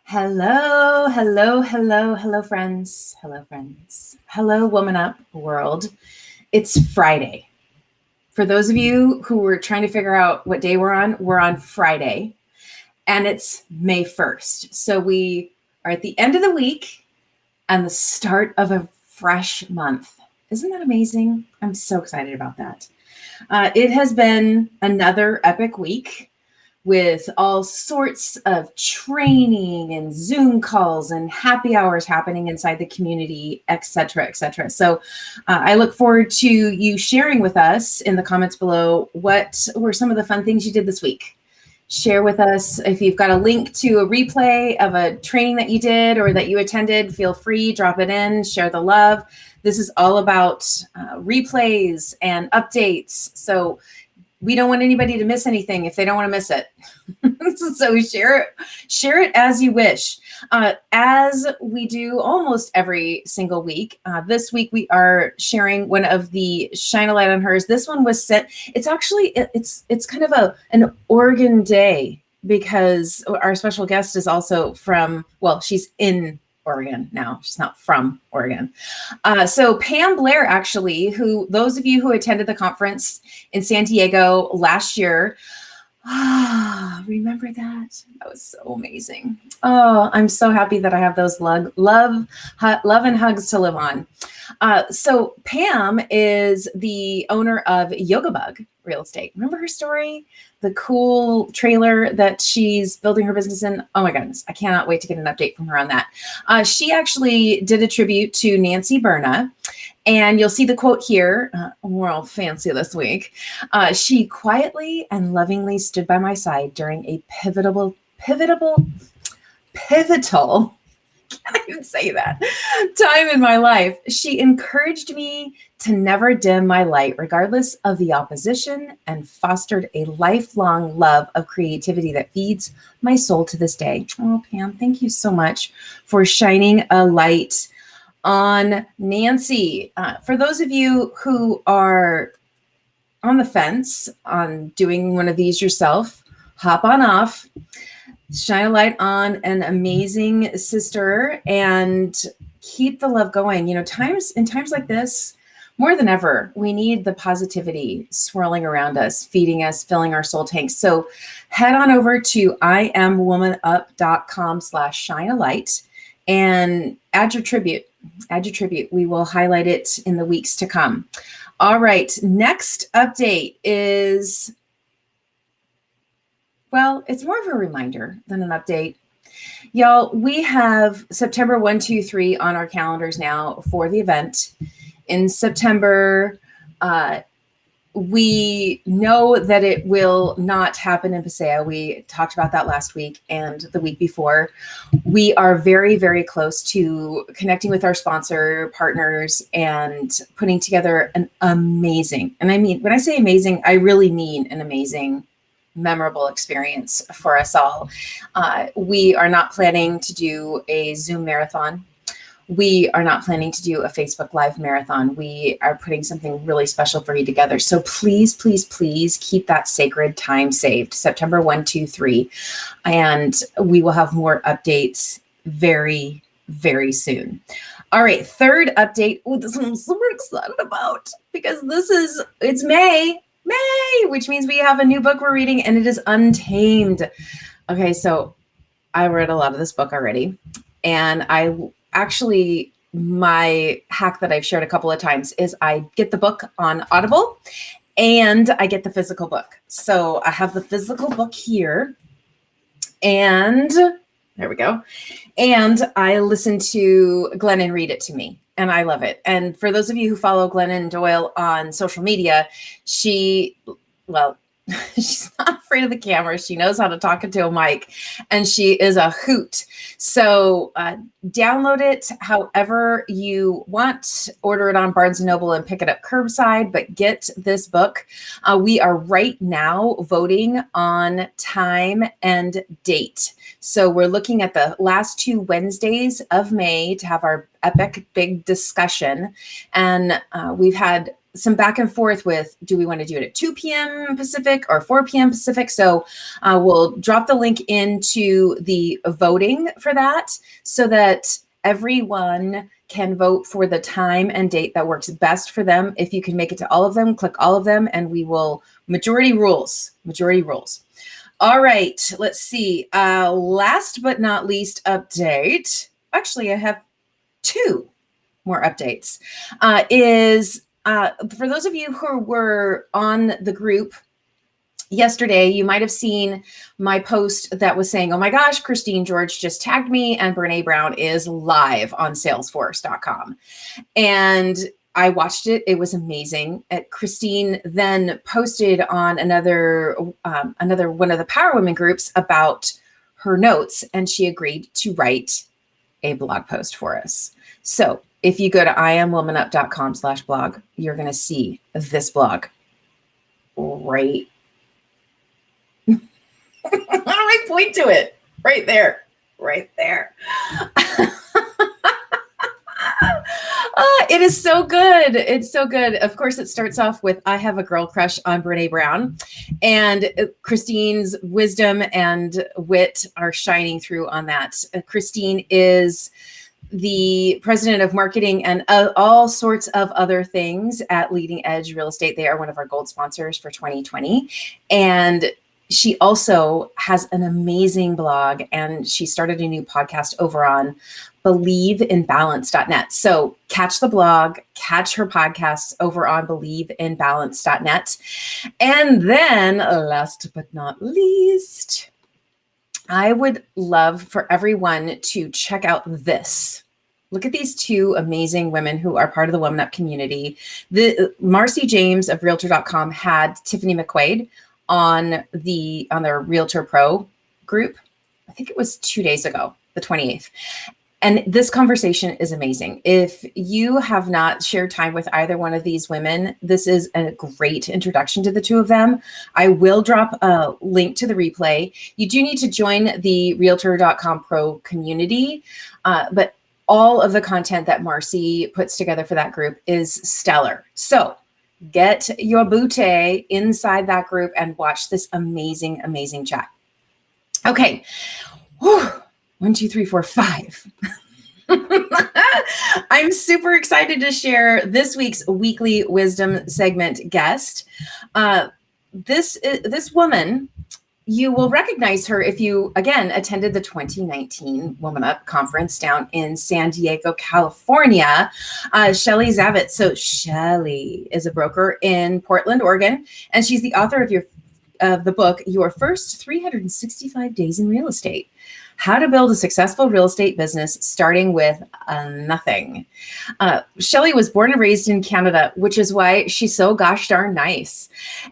Hello, hello, hello, hello, friends. Hello, friends. Hello, WomanUP world. It's Friday. For those of you who were trying to figure out what day we're on Friday, and it's May 1st. So we are at the end of the week and the start of a fresh month. Isn't that amazing? I'm so excited about that. It has been another epic week with all sorts of training and Zoom calls and happy hours happening inside the community, et cetera, et cetera. So I look forward to you sharing with us in the comments below what were some of the fun things you did this week. Share with us if you've got a link to a replay of a training that you did or that you attended, feel free, drop it in, share the love. This is all about replays and updates. So we don't want anybody to miss anything if they don't want to miss it. So share it as you wish. As we do almost every single week, this week we are sharing one of the Shine a Light on Hers. This one was sent. It's actually it's kind of an Oregon day because our special guest is also from, well, she's in Oregon now. She's not from Oregon. So Pam Blair, actually, who those of you who attended the conference in San Diego last year, remember that? That was so amazing. Oh, I'm so happy that I have those love and hugs to live on. So Pam is the owner of Yoga Bug Real Estate. Remember her story? The cool trailer that she's building her business in. Oh my goodness. I cannot wait to get an update from her on that. She actually did a tribute to Nancy Berna. And you'll see the quote here. We're all fancy this week. She quietly and lovingly stood by my side during a pivotal, can't even say that, time in my life. She encouraged me to never dim my light, regardless of the opposition, and fostered a lifelong love of creativity that feeds my soul to this day. Oh, Pam, thank you so much for shining a light on Nancy. For those of you who are on the fence on doing one of these yourself, hop on off. Shine a light on an amazing sister and keep the love going. You know, in times like this, more than ever, we need the positivity swirling around us, feeding us, filling our soul tanks. So head on over to IamWomanUp.com/shinealight and add your tribute. We will highlight it in the weeks to come. All right. Next update is, well, it's more of a reminder than an update. Y'all, we have September 1, 2, 3 on our calendars now for the event. In September, we know that it will not happen in Paseo. We talked about that last week and the week before. We are very, very close to connecting with our sponsor partners and putting together an amazing, and I mean, when I say amazing, I really mean an amazing, memorable experience for us all. We are not planning to do a Zoom marathon. We are not planning to do a Facebook Live marathon. We are putting something really special for you together. So please, please, please keep that sacred time saved, September 1, 2, 3. And we will have more updates very, very soon. All right, third update. Oh, this one I'm super excited about because it's May, which means we have a new book we're reading, and it is Untamed. Okay, so I read a lot of this book already, and my hack that I've shared a couple of times is I get the book on Audible and I get the physical book. So I have the physical book here, and there we go. And I listen to Glennon read it to me, and I love it. And for those of you who follow Glennon Doyle on social media, she's not afraid of the camera. She knows how to talk into a mic, and she is a hoot. So download it however you want. Order it on Barnes & Noble and pick it up curbside, but get this book. We are right now voting on time and date. So we're looking at the last 2 Wednesdays of May to have our epic big discussion. And we've had some back and forth with, do we want to do it at 2 p.m. Pacific or 4 p.m. Pacific? So we'll drop the link into the voting for that so that everyone can vote for the time and date that works best for them. If you can make it to all of them, click all of them, and we will majority rules. All right, let's see. Last but not least update. Actually, I have 2 more updates. For those of you who were on the group yesterday, you might have seen my post that was saying, oh my gosh, Christine George just tagged me and Brene Brown is live on Salesforce.com. And I watched it. It was amazing. Christine then posted on another one of the Power Women groups about her notes, and she agreed to write a blog post for us. So if you go to IamWomanUp.com/blog, you're going to see this blog right. How do I point to it? Right there. It is so good. It's so good. Of course, it starts off with, I have a girl crush on Brene Brown, and Christine's wisdom and wit are shining through on that. Christine is the president of marketing and all sorts of other things at Leading Edge Real Estate. They are one of our gold sponsors for 2020. And she also has an amazing blog, and she started a new podcast over on BelieveInBalance.net. So catch the blog, catch her podcasts over on BelieveInBalance.net. And then last but not least, I would love for everyone to check out this. Look at these 2 amazing women who are part of the WomanUP community. The Marci James of Realtor.com had Tiffany McQuaid on their Realtor Pro group. I think it was 2 days ago, the 28th. And this conversation is amazing. If you have not shared time with either one of these women, this is a great introduction to the 2 of them. I will drop a link to the replay. You do need to join the Realtor.com Pro community, but all of the content that Marci puts together for that group is stellar. So get your booty inside that group and watch this amazing, amazing chat. Okay. Whew. 1, 2, 3, 4, 5. I'm super excited to share this week's weekly wisdom segment guest. This woman, you will recognize her if you, again, attended the 2019 WomanUP conference down in San Diego, California. Shelley Zavitz. So Shelley is a broker in Portland, Oregon, and she's the author of the book, Your First 365 Days in Real Estate. How to build a successful real estate business starting with nothing. Shelley was born and raised in Canada, which is why she's so gosh darn nice.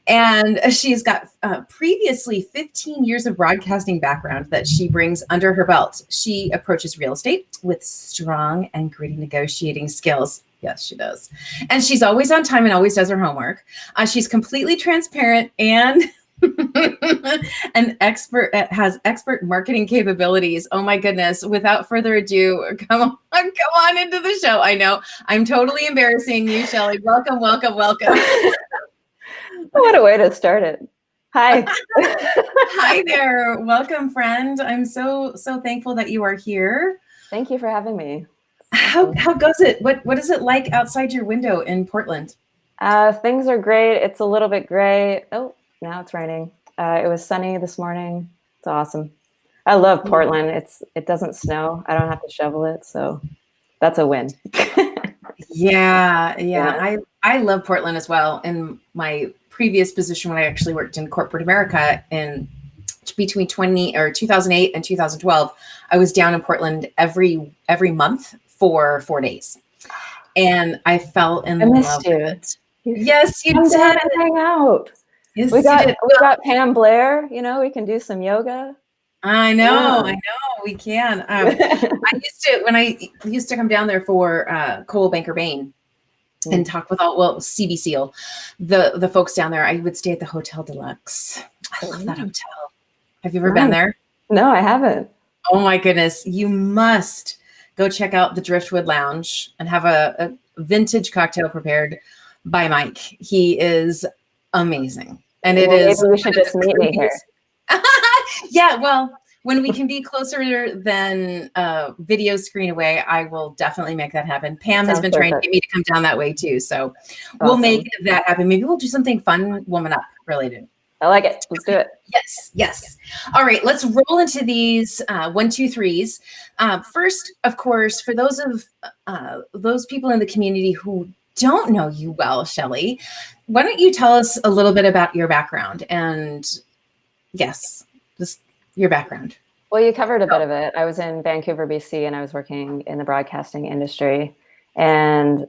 And she's got previously 15 years of broadcasting background that she brings under her belt. She approaches real estate with strong and gritty negotiating skills. Yes, she does. And she's always on time and always does her homework. She's completely transparent and has expert marketing capabilities. Oh my goodness. Without further ado, come on into the show. I know I'm totally embarrassing you, Shelley. Welcome. What a way to start it. Hi. Hi there. Welcome, friend. I'm so thankful that you are here. Thank you for having me. How goes it? What is it like outside your window in Portland? Things are great. It's a little bit gray. Oh, now it's raining. It was sunny this morning. It's awesome. I love Portland. It doesn't snow. I don't have to shovel it, so that's a win. Yeah. I love Portland as well. In my previous position, when I actually worked in corporate America in between 2008 and 2012, I was down in Portland every month for 4 days, and I fell in love with it. Yes, you did. Hang out. Yes, we got Pam Blair. We can do some yoga. I know, we can. When I used to come down there for Cole Banker Bain and talk with CB Seal, the folks down there. I would stay at the Hotel Deluxe. I love that hotel. Have you ever been there? No, I haven't. Oh my goodness, you must go check out the Driftwood Lounge and have a vintage cocktail prepared by Mike. He is amazing. And well, maybe we should just meet me here. Yeah, well, when we can be closer than video screen away, I will definitely make that happen. Pam has been trying to get me to come down that way too. So we'll make that happen. Maybe we'll do something fun, Woman Up related. I like it. Let's do it. Yes, yes. All right, let's roll into these 1, 2, 3s. First, of course, for those people in the community who don't know you well, Shelley, why don't you tell us a little bit about your background and yes, just your background. Well, you covered a bit of it. I was in Vancouver, BC, and I was working in the broadcasting industry. And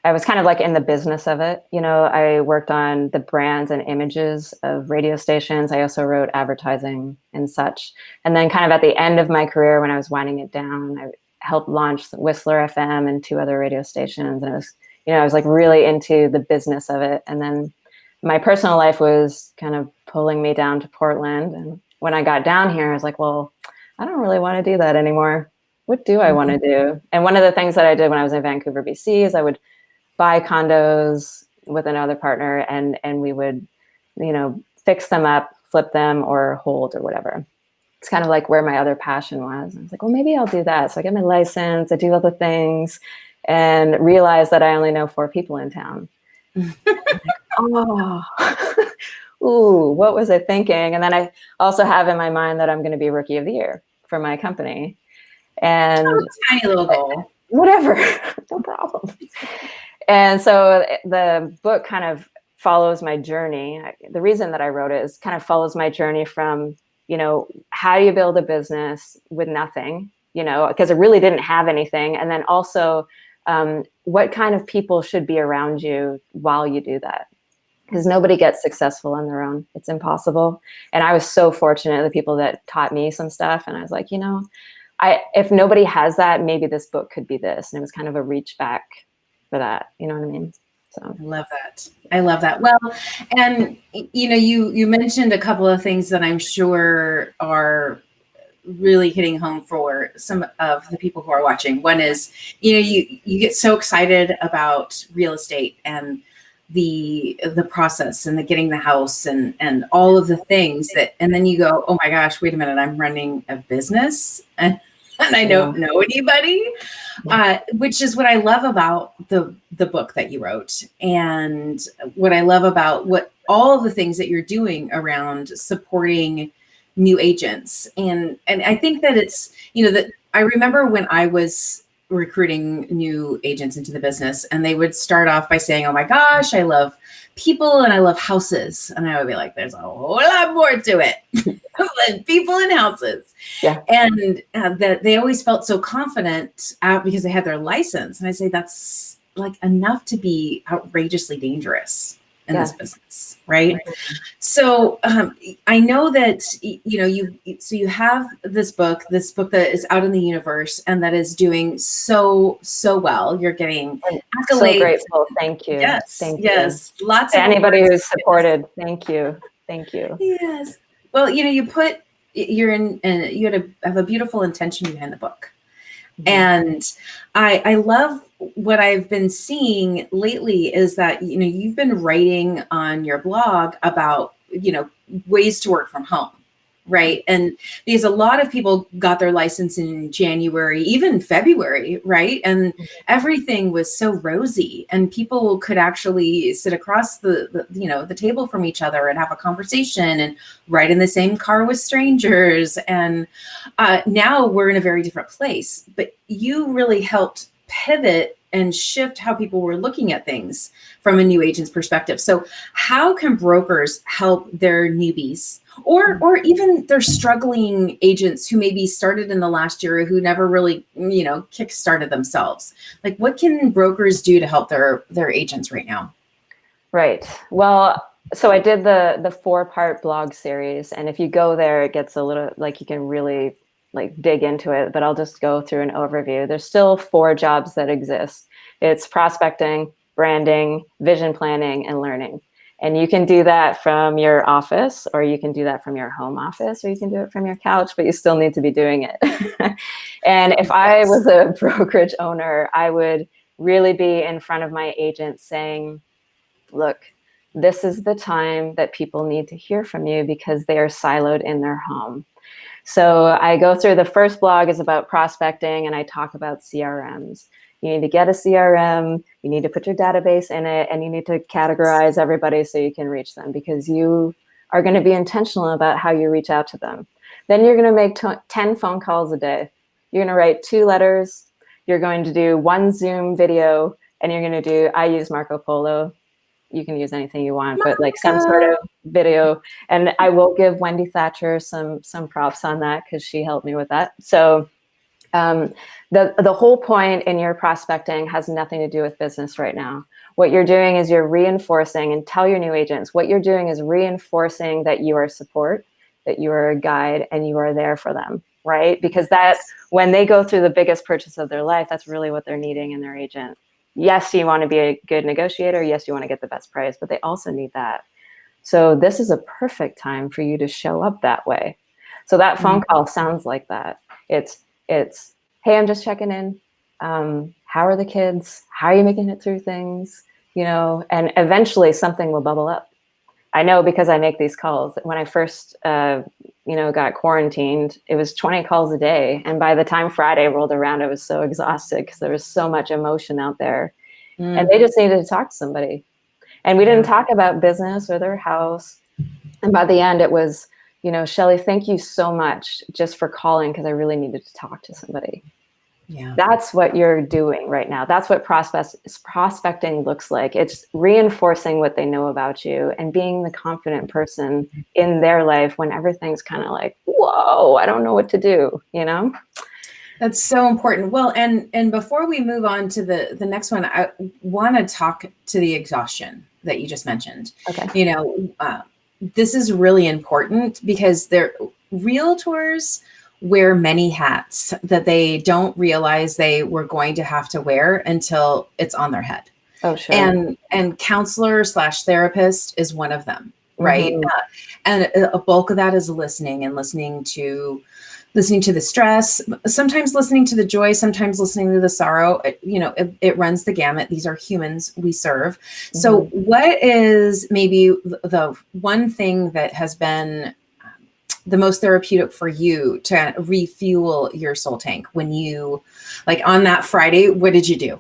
I was kind of like in the business of it. You know, I worked on the brands and images of radio stations. I also wrote advertising and such. And then kind of at the end of my career, when I was winding it down, I helped launch Whistler FM and 2 other radio stations. And it was, you know, I was like really into the business of it. And then my personal life was kind of pulling me down to Portland. And when I got down here, I was like, well, I don't really want to do that anymore. What do I want to do? And one of the things that I did when I was in Vancouver, BC is I would buy condos with another partner and we would, you know, fix them up, flip them or hold or whatever. It's kind of like where my other passion was. I was like, well, maybe I'll do that. So I get my license, I do other things and realize that I only know 4 people in town. Oh, ooh, what was I thinking? And then I also have in my mind that I'm going to be Rookie of the Year for my company. And tiny little goal. Whatever, no problem. And so the book kind of follows my journey. The reason that I wrote it is kind of follows my journey from, you know, how do you build a business with nothing, you know, because I really didn't have anything. And then also what kind of people should be around you while you do that. Because nobody gets successful on their own. It's impossible. And I was so fortunate, the people that taught me some stuff. And I was like, you know, if nobody has that, maybe this book could be this. And it was kind of a reach back for that. You know what I mean? So I love that. I love that. Well, and you know, you mentioned a couple of things that I'm sure are really hitting home for some of the people who are watching. One is, you know, you get so excited about real estate and the process and the getting the house and all of the things that, and then you go, oh my gosh, wait a minute, I'm running a business and I don't know anybody, which is what I love about the book that you wrote. And what I love about all of the things that you're doing around supporting new agents. And I think that it's, you know, that I remember when I was recruiting new agents into the business and they would start off by saying, oh my gosh, I love people and I love houses. And I would be like, there's a whole lot more to it than people and houses. Yeah. And that they always felt so confident because they had their license. And I say, that's like enough to be outrageously dangerous in this business, right? So I know that, you know, you have this book that is out in the universe and that is doing so well. You're getting accolades. So grateful. Thank you. Yes. Thank yes. You. Lots of anybody who's supported. Thank you. Thank you. Yes. Well, you know, you have a beautiful intention behind the book. And I love what I've been seeing lately is that, you know, you've been writing on your blog about, you know, ways to work from home, right? And because a lot of people got their license in January, even February, right? And everything was so rosy and people could actually sit across the table from each other and have a conversation and ride in the same car with strangers. And now we're in a very different place, but you really helped pivot and shift how people were looking at things from a new agent's perspective. So how can brokers help their newbies or even their struggling agents who maybe started in the last year, who never really, you know, kick-started themselves? Like, what can brokers do to help their agents right now? Right. Well, so I did the 4-part blog series, and if you go there, it gets a little, like, you can really like dig into it, but I'll just go through an overview. There's still 4 jobs that exist. It's prospecting, branding, vision planning, and learning. And you can do that from your office, or you can do that from your home office, or you can do it from your couch, but you still need to be doing it. And if I was a brokerage owner, I would really be in front of my agents saying, look, this is the time that people need to hear from you because they are siloed in their home. So I go through, the first blog is about prospecting, and I talk about CRMs. You need to get a CRM, you need to put your database in it, and you need to categorize everybody so you can reach them, because you are going to be intentional about how you reach out to them. Then you're going to make 10 phone calls a day. You're going to write 2 letters. You're going to do 1 Zoom video, and you're going to do, I use Marco Polo. You can use anything you want, but like some sort of video. And I will give Wendy Thatcher some props on that, because she helped me with that. So the whole point in your prospecting has nothing to do with business right now. What you're doing is you're reinforcing, and tell your new agents, what you're doing is reinforcing that you are support, that you are a guide, and you are there for them, right? Because that, when they go through the biggest purchase of their life, that's really what they're needing in their agent. Yes, you want to be a good negotiator. Yes, you want to get the best price, but they also need that. So this is a perfect time for you to show up that way. So that phone call sounds like that. It's, hey, I'm just checking in. How are the kids? How are you making it through things? You know, and eventually something will bubble up. I know, because I make these calls. When I first, got quarantined, it was 20 calls a day. And by the time Friday rolled around, I was so exhausted because there was so much emotion out there. And they just needed to talk to somebody. And we didn't talk about business or their house. And by the end, it was, Shelley, thank you so much just for calling, because I really needed to talk to somebody. Yeah. That's what you're doing right now. That's what prospecting looks like. It's reinforcing what they know about you and being the confident person in their life when everything's kind of like, whoa, I don't know what to do, That's so important. Well, and before we move on to the next one, I want to talk to the exhaustion that you just mentioned. Okay. This is really important, because realtors wear many hats that they don't realize they were going to have to wear until it's on their head. Oh, sure. And counselor / therapist is one of them, right? And a bulk of that is listening to the stress, sometimes listening to the joy, sometimes listening to the sorrow. It runs the gamut. These are humans we serve. So what is maybe the one thing that has been the most therapeutic for you to refuel your soul tank when you, like on that Friday, what did you do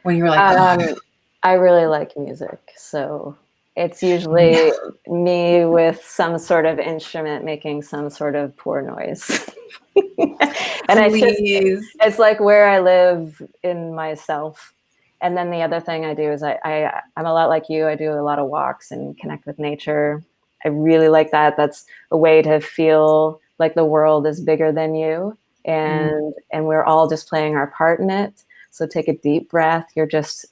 when you were like, I really like music. So it's usually me with some sort of instrument making some sort of poor noise. And it's like where I live in myself. And then the other thing I do is I'm a lot like you. I do a lot of walks and connect with nature. I really like that. That's a way to feel like the world is bigger than you, and we're all just playing our part in it. So take a deep breath. You're just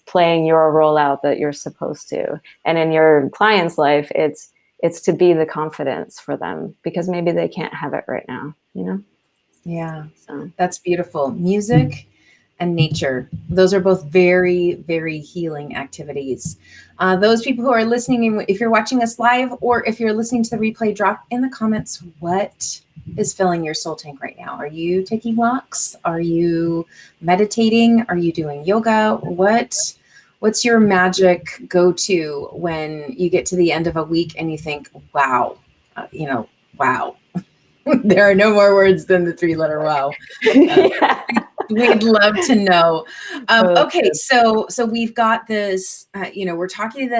playing your role out that you're supposed to. And in your client's life, it's to be the confidence for them, because maybe they can't have it right now, Yeah. So that's beautiful. Music and nature. Those are both very, very healing activities. Those people who are listening, if you're watching us live or if you're listening to the replay, drop in the comments what is filling your soul tank right now. Are you taking walks? Are you meditating? Are you doing yoga? What's your magic go-to when you get to the end of a week and you think, wow, wow. There are no more words than the 3-letter wow. We'd love to know. Okay, so we've got this. We're talking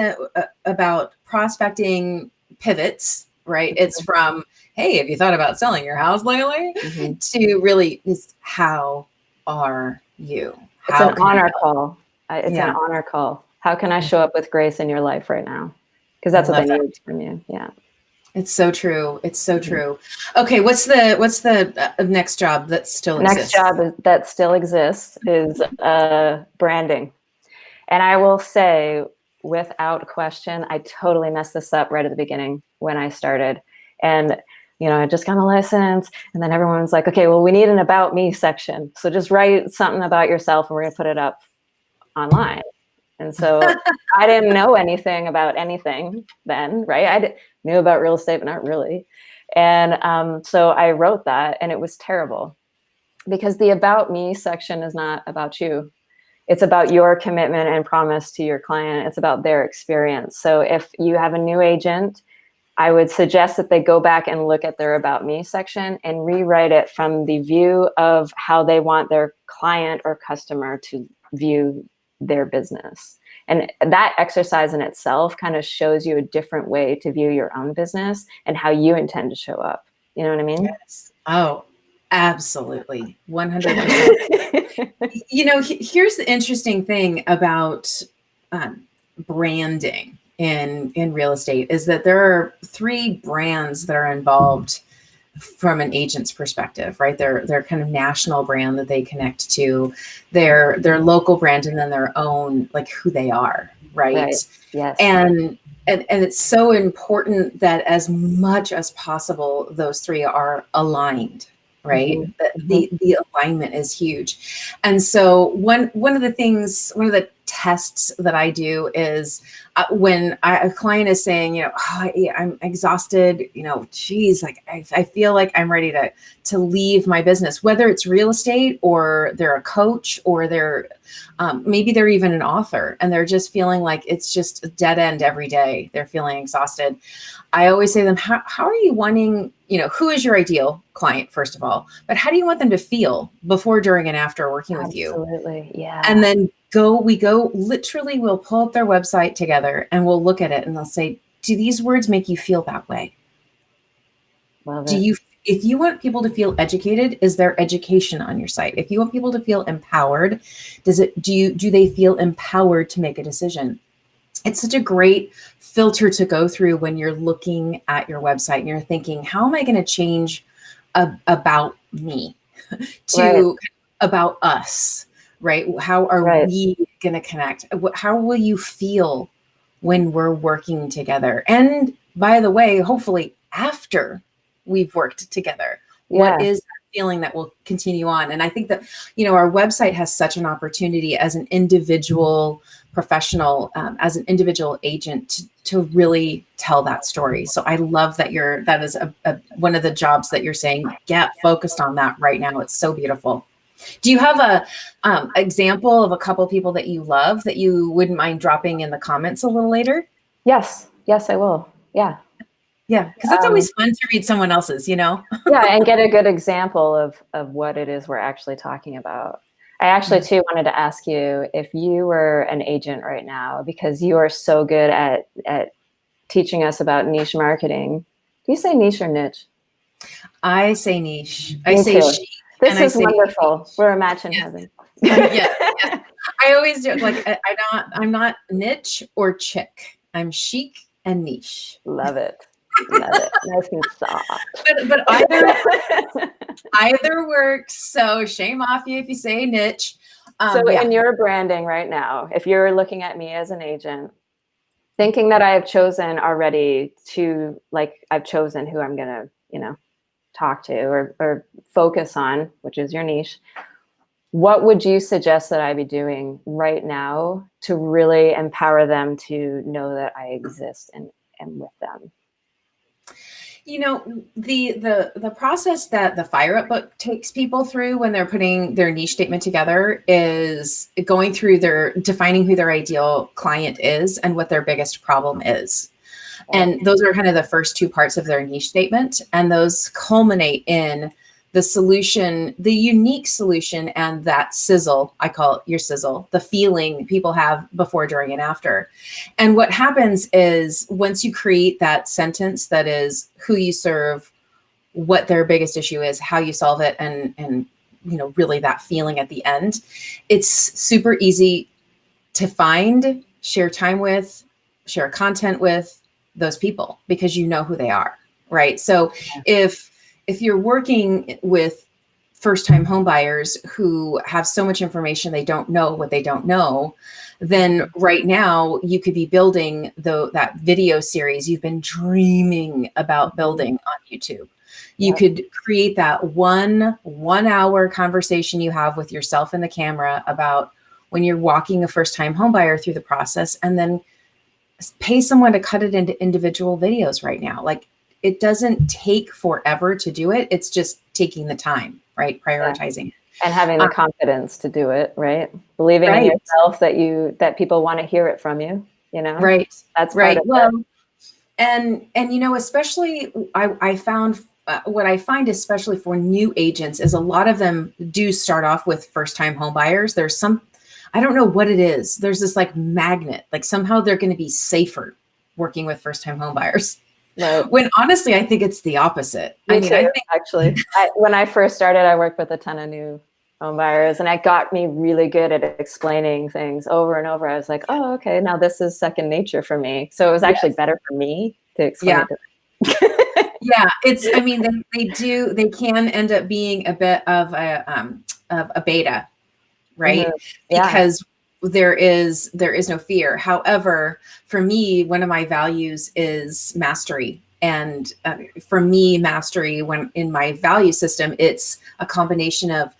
about prospecting pivots, right? It's from, hey, have you thought about selling your house lately? To really, how are you? It's an honor call. It's an honor call. How can I show up with grace in your life right now? Because that's what they need from you. Yeah. It's so true. It's so true. Okay, what's the next job that still exists? Next job that still exists is branding. And I will say, without question, I totally messed this up right at the beginning when I started. And I just got my license, and then everyone's like, okay, well, we need an about me section. So just write something about yourself and we're gonna put it up online. And so I didn't know anything about anything then, right? I knew about real estate, but not really. And so I wrote that, and it was terrible, because the about me section is not about you. It's about your commitment and promise to your client. It's about their experience. So if you have a new agent, I would suggest that they go back and look at their About Me section and rewrite it from the view of how they want their client or customer to view their business. And that exercise in itself kind of shows you a different way to view your own business and how you intend to show up. You know what I mean? Yes. Oh, absolutely. 100%. Here's the interesting thing about branding in real estate is that there are 3 brands that are involved from an agent's perspective, right? They're kind of national brand that they connect to, their local brand, and then their own, like who they are, right? Yes. And it's so important that as much as possible, those 3 are aligned, right? Mm-hmm. The alignment is huge. And so one of the tests that I do is when a client is saying, I'm exhausted, geez, like I feel like I'm ready to leave my business, whether it's real estate or they're a coach or they're maybe they're even an author and they're just feeling like it's just a dead end every day. They're feeling exhausted. I always say to them, how are you wanting, who is your ideal client, first of all, but how do you want them to feel before, during, and after working with you? Absolutely. Yeah. And then literally we'll pull up their website together and we'll look at it and they'll say, do these words make you feel that way? Love it. If you want people to feel educated, is there education on your site? If you want people to feel empowered, do they feel empowered to make a decision? It's such a great filter to go through when you're looking at your website and you're thinking, how am I going to change about me to about us, right? How are we going to connect? How will you feel when we're working together? And by the way, hopefully after we've worked together, what is that feeling that will continue on? And I think that, our website has such an opportunity as an individual professional, as an individual agent to really tell that story. So I love that that is one of the jobs that you're saying, get focused on that right now. It's so beautiful. Do you have a example of a couple people that you love that you wouldn't mind dropping in the comments a little later? Yes, I will. Yeah. Yeah, because it's always fun to read someone else's, Yeah, and get a good example of what it is we're actually talking about. I actually, too, wanted to ask you if you were an agent right now, because you are so good at teaching us about niche marketing. Do you say niche or niche? I say niche. I say she. This is wonderful. Niche. We're a match in heaven. Yeah. I always do. Like, I'm not niche or chic. I'm chic and niche. Love it. Love it. Nice and soft. But either works. So shame off you if you say niche. In your branding right now, if you're looking at me as an agent, thinking that I have chosen already I've chosen who I'm going to, talk to or focus on, which is your niche, what would you suggest that I be doing right now to really empower them to know that I exist and am with them? The process that the Fire Up book takes people through when they're putting their niche statement together is going through defining who their ideal client is and what their biggest problem is. And those are kind of the first 2 parts of their niche statement. And those culminate in the solution, the unique solution, and that sizzle, I call it your sizzle, the feeling people have before, during, and after. And what happens is once you create that sentence that is who you serve, what their biggest issue is, how you solve it, and really that feeling at the end, it's super easy to find, share time with, share content with those people because you know who they are, right? So if you're working with first-time home buyers who have so much information they don't know what they don't know, then right now you could be building that video series you've been dreaming about building on YouTube. You could create that one hour conversation you have with yourself and the camera about when you're walking a first-time home buyer through the process, and then pay someone to cut it into individual videos right now. Like, it doesn't take forever to do it. It's just taking the time, right? Prioritizing it. And having the confidence to do it, right? Believing in yourself that people want to hear it from you, you know? Right. That's right. part of Well, it. and you know, especially I found what I find, especially for new agents, is a lot of them do start off with first-time home buyers. There's some, I don't know what it is. There's this like magnet, like somehow they're going to be safer working with first-time home buyers. Right. When honestly, I think it's the opposite. Me I mean, too, I think actually. When I first started, I worked with a ton of new home buyers, and it got me really good at explaining things over and over. I was like, oh, okay, now this is second nature for me. So it was actually better for me to explain it to them. Yeah, it's, I mean, they can end up being a bit of a beta, right? Yeah. Because there is no fear. However, for me, one of my values is mastery. And for me, mastery, when in my value system, it's a combination of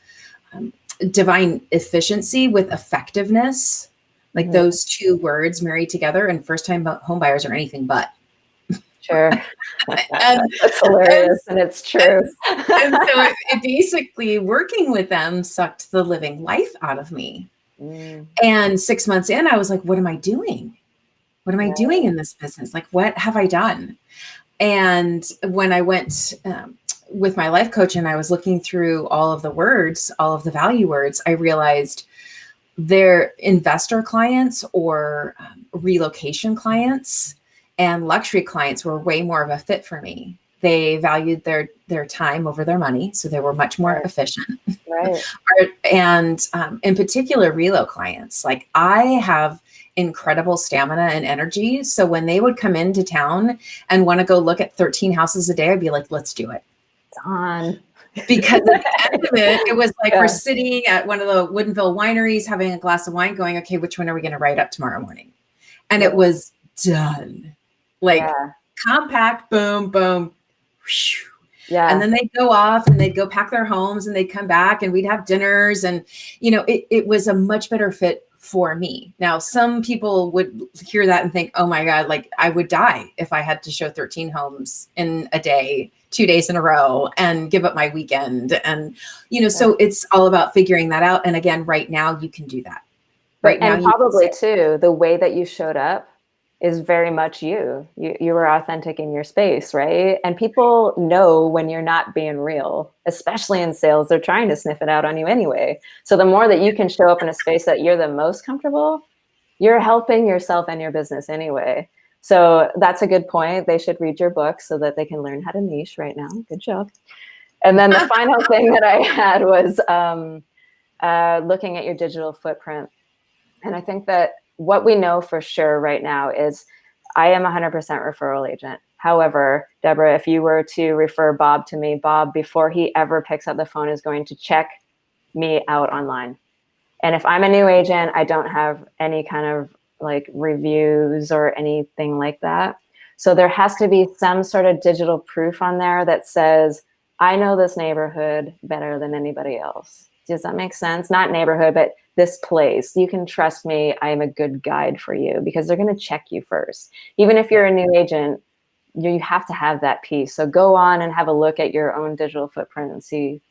divine efficiency with effectiveness, like those two words married together. And first-time home buyers are anything but. Sure. That's hilarious, and it's true. And so it basically, working with them sucked the living life out of me. And 6 months in, I was like, what am I doing? What am I doing in this business? Like, what have I done? And when I went with my life coach and I was looking through all of the words, all of the value words, I realized their investor clients or relocation clients and luxury clients were way more of a fit for me. They valued their time over their money, so they were much more efficient. Right. And in particular, relo clients, like I have incredible stamina and energy. So when they would come into town and want to go look at 13 houses a day, I'd be like, let's do it. It's on. Because at the end of it, it was like we're sitting at one of the Woodinville wineries, having a glass of wine, going, okay, which one are we going to write up tomorrow morning? And it was done. Like compact, boom, boom. Whew. Yeah. And then they'd go off and they'd go pack their homes and they'd come back and we'd have dinners. And, you know, it was a much better fit for me. Now, some people would hear that and think, oh my God, like I would die if I had to show 13 homes in a day, 2 days in a row, and give up my weekend. And, you know, so it's all about figuring that out. And again, right now you can do that. Right now, and probably too, the way that you showed up is very much you. You were authentic in your space, right? And people know when you're not being real, especially in sales. They're trying to sniff it out on you anyway. So the more that you can show up in a space that you're the most comfortable, you're helping yourself and your business anyway. So that's a good point. They should read your book so that they can learn how to niche right now. Good job. And then the final thing that I had was looking at your digital footprint. And I think that what we know for sure right now is I am 100% referral agent. However, Debra, if you were to refer Bob to me, Bob, before he ever picks up the phone, is going to check me out online. And if I'm a new agent, I don't have any kind of like reviews or anything like that. So there has to be some sort of digital proof on there that says, I know this neighborhood better than anybody else. Does that make sense? Not neighborhood, but this place. You can trust me. I am a good guide for you, because they're going to check you first. Even if you're a new agent, you have to have that piece. So go on and have a look at your own digital footprint and see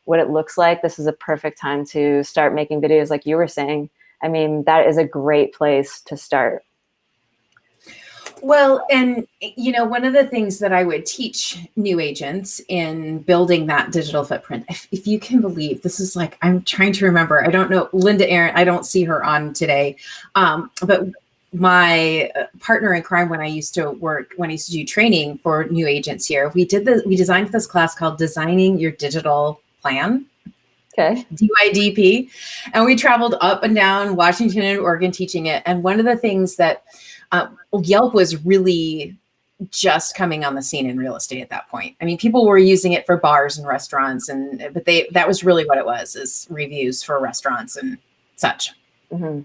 what it looks like. This is a perfect time to start making videos like you were saying. I mean, that is a great place to start. Well, and, you know, one of the things that I would teach new agents in building that digital footprint, if you can believe, this is like, I'm trying to remember, I don't know, Linda Aaron, I don't see her on today, but my partner in crime, when I used to do training for new agents here, we designed this class called Designing Your Digital Plan. Okay. DYDP. And we traveled up and down Washington and Oregon teaching it. And one of the things that Yelp was really just coming on the scene in real estate at that point. I mean, people were using it for bars and restaurants, but that was really what it was, is reviews for restaurants and such. Mm-hmm.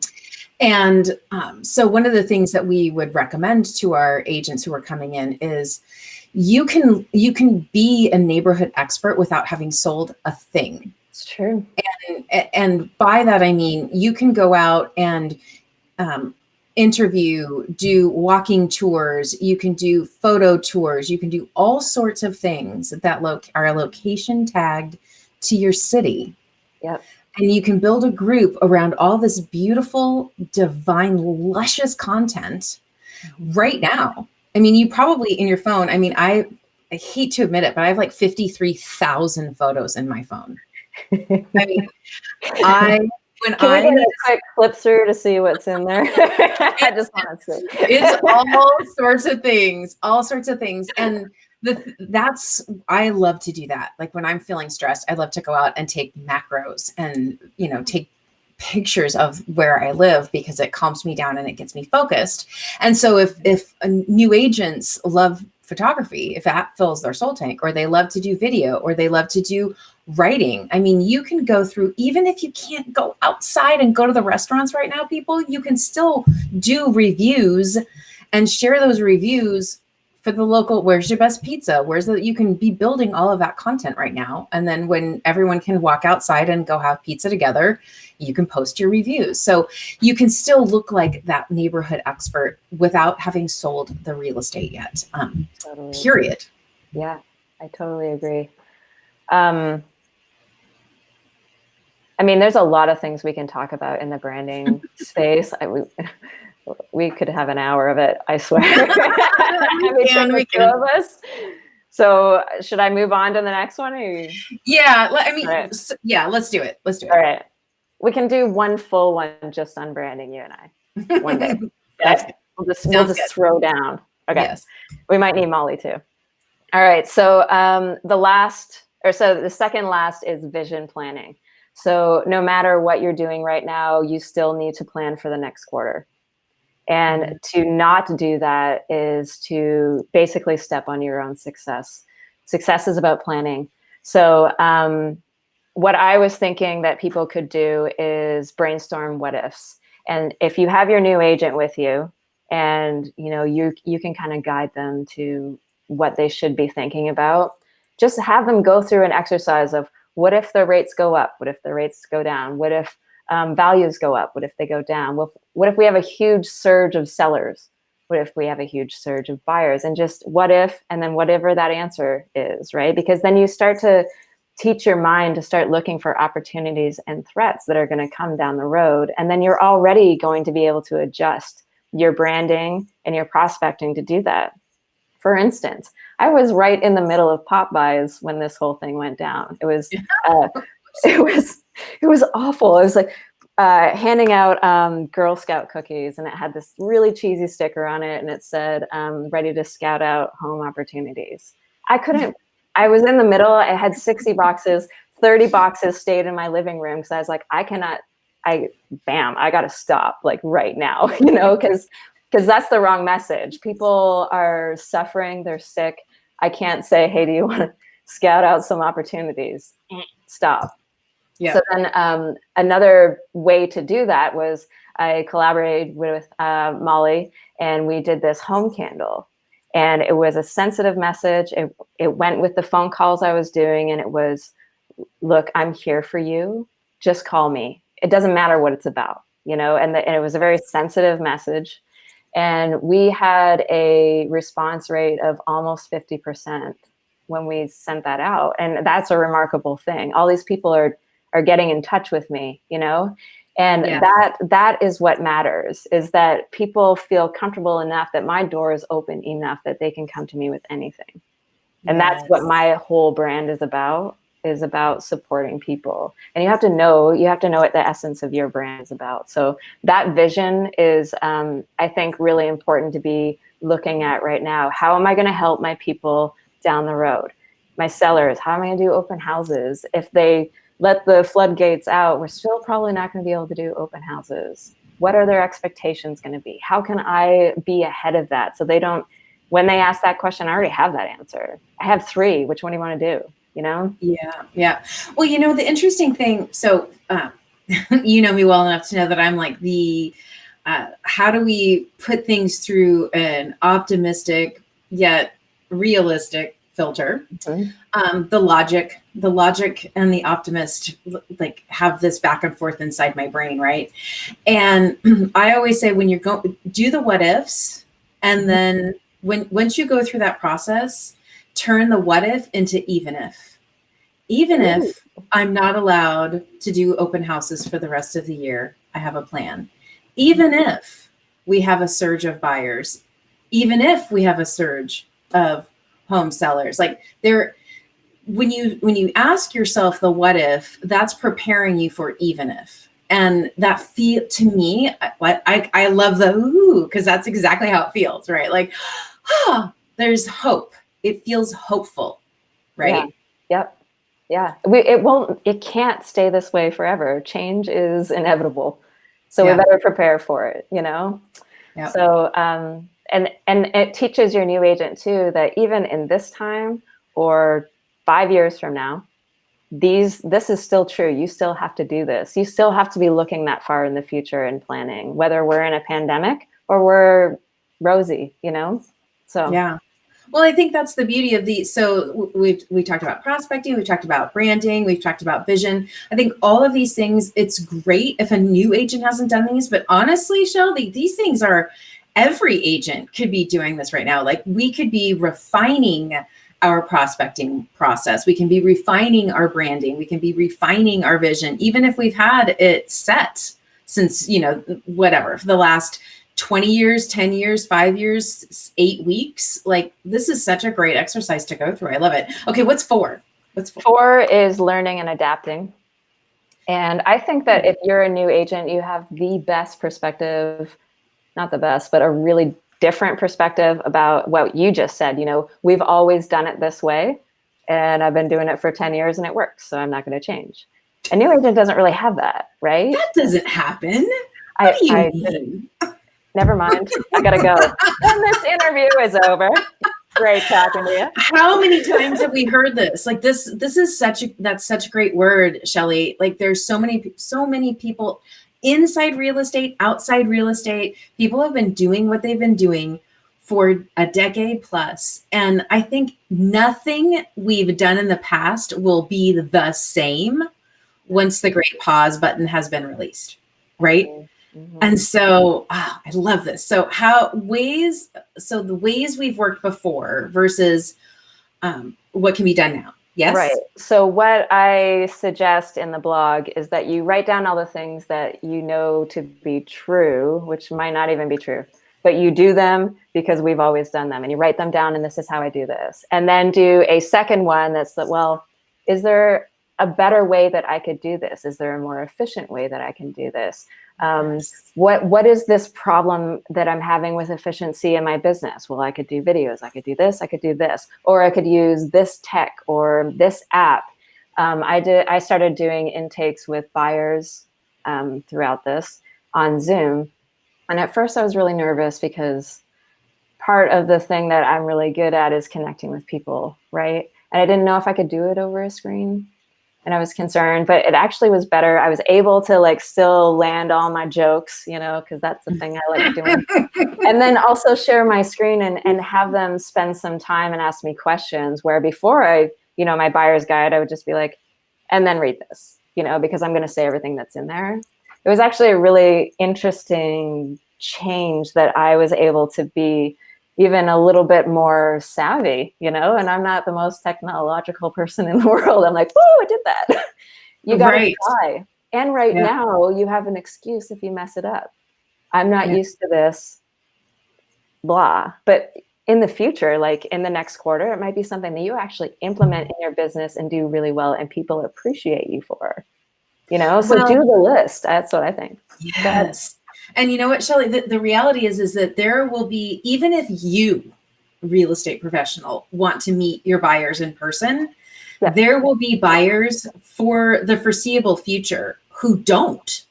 And so one of the things that we would recommend to our agents who are coming in is you can be a neighborhood expert without having sold a thing. It's true. And by that, I mean, you can go out and interview, do walking tours, you can do photo tours, you can do all sorts of things that are location tagged to your city. Yep. And you can build a group around all this beautiful, divine, luscious content right now. I mean, you probably in your phone, I mean, I hate to admit it, but I have like 53,000 photos in my phone. I mean, Can we get a quick flip through to see what's in there? I just want to see. It's all sorts of things. And I love to do that. Like when I'm feeling stressed, I love to go out and take macros and, take pictures of where I live because it calms me down and it gets me focused. And so if new agents love photography, if that fills their soul tank, or they love to do video, or they love to do writing, I mean, you can go through, even if you can't go outside and go to the restaurants right now, people, you can still do reviews and share those reviews for the local, where's your best pizza? You can be building all of that content right now. And then when everyone can walk outside and go have pizza together, you can post your reviews. So you can still look like that neighborhood expert without having sold the real estate yet. Totally. Period. Yeah, I totally agree. I mean, there's a lot of things we can talk about in the branding space. We could have an hour of it, I swear. We two of us. So should I move on to the next one? Yeah, I mean, right. Yeah, let's do it. All right. We can do one full one just on branding, you and I, one day. Okay? We'll just throw down. Okay. Yes. We might need Molly too. All right. So the second last is vision planning. So no matter what you're doing right now, you still need to plan for the next quarter. And to not do that is to basically step on your own success. Success is about planning. So what I was thinking that people could do is brainstorm what ifs. And if you have your new agent with you and you can kind of guide them to what they should be thinking about, just have them go through an exercise of what if the rates go up? What if the rates go down? What if values go up? What if they go down? What if we have a huge surge of sellers? What if we have a huge surge of buyers? And just what if, and then whatever that answer is, right? Because then you start to teach your mind to start looking for opportunities and threats that are going to come down the road. And then you're already going to be able to adjust your branding and your prospecting to do that. For instance, I was right in the middle of pop buys when this whole thing went down. It was awful. It was like handing out Girl Scout cookies, and it had this really cheesy sticker on it, and it said, ready to scout out home opportunities. I was in the middle. I had 60 boxes, 30 boxes stayed in my living room because I was like, I got to stop like right now, because that's the wrong message. People are suffering, they're sick. I can't say, hey, do you want to scout out some opportunities? Stop. Yeah. So then another way to do that was I collaborated with Molly, and we did this home candle. And it was a sensitive message. It went with the phone calls I was doing, and it was, look, I'm here for you. Just call me. It doesn't matter what it's about, and it was a very sensitive message. And we had a response rate of almost 50% when we sent that out. And that's a remarkable thing. All these people are getting in touch with me, and that is what matters, is that people feel comfortable enough that my door is open enough that they can come to me with anything. And that's what my whole brand is about supporting people. And you have to know what the essence of your brand is about. So that vision is, I think, really important to be looking at right now. How am I going to help my people down the road? My sellers, how am I going to do open houses? If they let the floodgates out, we're still probably not going to be able to do open houses. What are their expectations going to be? How can I be ahead of that so they don't, when they ask that question, I already have that answer. I have 3. Which one do you want to do? Yeah. Well, the interesting thing, so you know me well enough to know that I'm like how do we put things through an optimistic yet realistic filter? Mm-hmm. The logic and the optimist like have this back and forth inside my brain, right? And I always say, when you're going, do the what ifs, and then once you go through that process, turn the what if into even if. even if I'm not allowed to do open houses for the rest of the year, I have a plan. Even if we have a surge of buyers, even if we have a surge of home sellers, like when you ask yourself the what if, that's preparing you for even if. And that feel to me, I love the ooh, because that's exactly how it feels, right? Like, there's hope. It feels hopeful, right? Yeah. Yep. Yeah. It can't stay this way forever. Change is inevitable. So we better prepare for it, you know? Yep. So, and it teaches your new agent too, that even in this time or 5 years from now, this is still true. You still have to do this. You still have to be looking that far in the future and planning, whether we're in a pandemic or we're rosy, you know? So, yeah. Well, I think that's the beauty of so we talked about prospecting, we've talked about branding, we've talked about vision. I think all of these things, it's great if a new agent hasn't done these, but honestly, Shelley, these things are, every agent could be doing this right now. Like we could be refining our prospecting process. We can be refining our branding. We can be refining our vision, even if we've had it set since, whatever, for the last 20 years, 10 years, 5 years, 8 weeks. Like this is such a great exercise to go through. I love it. Okay. What's 4? What's 4? 4 is learning and adapting. And I think that if you're a new agent, you have the best perspective, not the best, but a really different perspective about what you just said. We've always done it this way and I've been doing it for 10 years and it works. So I'm not going to change. A new agent doesn't really have that, right? That doesn't happen. What do you mean? Never mind. I gotta go. And this interview is over. Great talking to you. How many times have we heard this? Like this is that's such a great word, Shelley. Like there's so many people inside real estate, outside real estate. People have been doing what they've been doing for a decade plus. And I think nothing we've done in the past will be the same once the great pause button has been released, right? Mm-hmm. And so I love this. So the ways we've worked before versus what can be done now. Yes. Right. So what I suggest in the blog is that you write down all the things that you know to be true, which might not even be true, but you do them because we've always done them, and you write them down and this is how I do this. And then do a second one that's that, well, is there a better way that I could do this? Is there a more efficient way that I can do this? What is this problem that I'm having with efficiency in my business? Well, I could do videos, I could do this, I could do this, or I could use this tech or this app. I started doing intakes with buyers throughout this on Zoom. And at first I was really nervous because part of the thing that I'm really good at is connecting with people, right? And I didn't know if I could do it over a screen. And I was concerned, but it actually was better. I was able to still land all my jokes, because that's the thing I like doing. And then also share my screen and have them spend some time and ask me questions, where before my buyer's guide, I would just be like, and then read this, because I'm going to say everything that's in there. It was actually a really interesting change that I was able to be even a little bit more savvy, and I'm not the most technological person in the world. I'm like, oh, I did that. You got to try. And now you have an excuse if you mess it up. I'm not used to this, blah. But in the future, like in the next quarter, it might be something that you actually implement in your business and do really well and people appreciate you for, so do the list. That's what I think. Yes. And you know what, Shelley, the reality is that there will be, even if you, real estate professional, want to meet your buyers in person, there will be buyers for the foreseeable future who don't.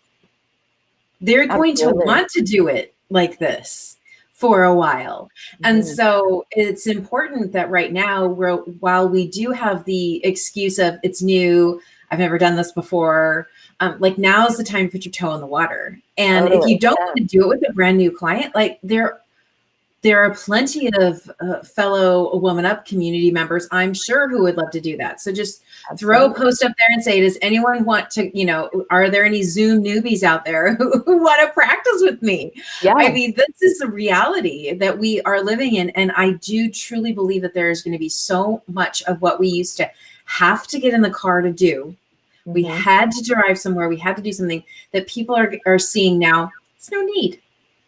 They're going to want to do it like this for a while. And so it's important that right now, while we do have the excuse of it's new, I've never done this before, now's the time to put your toe in the water. And if you don't want to do it with a brand new client, there are plenty of fellow WomanUP community members, I'm sure, who would love to do that. So just throw a post up there and say, does anyone want to, are there any Zoom newbies out there who want to practice with me? Yeah. I mean, this is the reality that we are living in. And I do truly believe that there is going to be so much of what we used to have to get in the car to do. We had to drive somewhere. We had to do something that people are seeing now. It's no need.